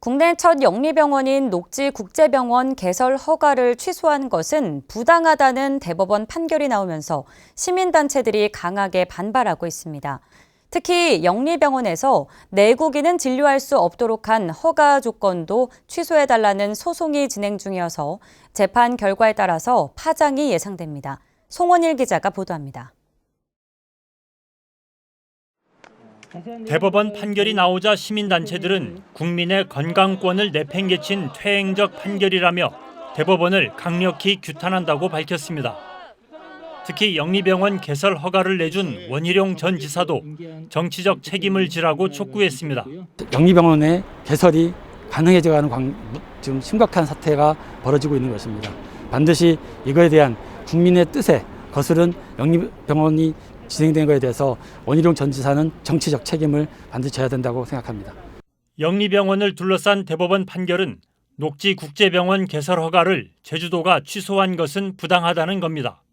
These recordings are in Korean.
국내 첫 영리병원인 녹지국제병원 개설 허가를 취소한 것은 부당하다는 대법원 판결이 나오면서 시민단체들이 강하게 반발하고 있습니다. 특히 영리병원에서 내국인은 진료할 수 없도록 한 허가 조건도 취소해달라는 소송이 진행 중이어서 재판 결과에 따라서 파장이 예상됩니다. 송원일 기자가 보도합니다. 대법원 판결이 나오자 시민단체들은 국민의 건강권을 내팽개친 퇴행적 판결이라며 대법원을 강력히 규탄한다고 밝혔습니다. 특히 영리병원 개설 허가를 내준 원희룡 전 지사도 정치적 책임을 지라고 촉구했습니다. 영리병원의 개설이 가능해져가는 지금 심각한 사태가 벌어지고 있는 것입니다. 반드시 이거에 대한 국민의 뜻에 거스른 영리병원이 진행된 것에 대해서 원희룡 전 지사는 정치적 책임을 반드시 져야 된다고 생각합니다. 영리병원을 둘러싼 대법원 판결은 녹지국제병원 개설 허가를 제주도가 취소한 것은 부당하다는 겁니다.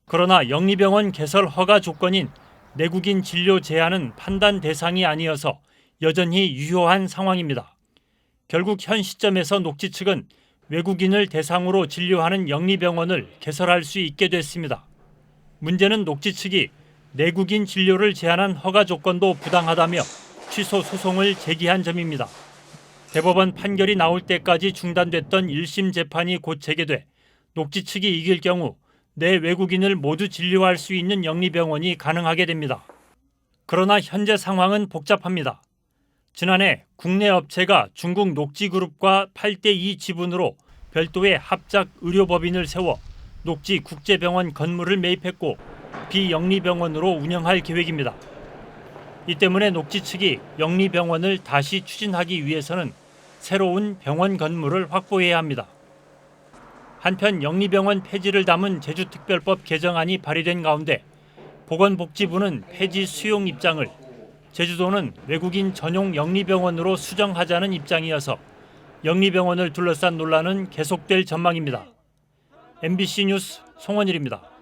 그러나 영리병원 개설 허가 조건인 내국인 진료 제한은 판단 대상이 아니어서 여전히 유효한 상황입니다. 결국 현 시점에서 녹지 측은 외국인을 대상으로 진료하는 영리병원을 개설할 수 있게 됐습니다. 문제는 녹지 측이 내국인 진료를 제한한 허가 조건도 부당하다며 취소 소송을 제기한 점입니다. 대법원 판결이 나올 때까지 중단됐던 1심 재판이 곧 재개돼 녹지 측이 이길 경우 내 외국인을 모두 진료할 수 있는 영리병원이 가능하게 됩니다. 그러나 현재 상황은 복잡합니다. 지난해 국내 업체가 중국 녹지그룹과 8대2 지분으로 별도의 합작 의료법인을 세워 녹지국제병원 건물을 매입했고 비영리병원으로 운영할 계획입니다. 이 때문에 녹지 측이 영리병원을 다시 추진하기 위해서는 새로운 병원 건물을 확보해야 합니다. 한편 영리병원 폐지를 담은 제주특별법 개정안이 발의된 가운데 보건복지부는 폐지 수용 입장을, 제주도는 외국인 전용 영리병원으로 수정하자는 입장이어서 영리병원을 둘러싼 논란은 계속될 전망입니다. MBC 뉴스 송원일입니다.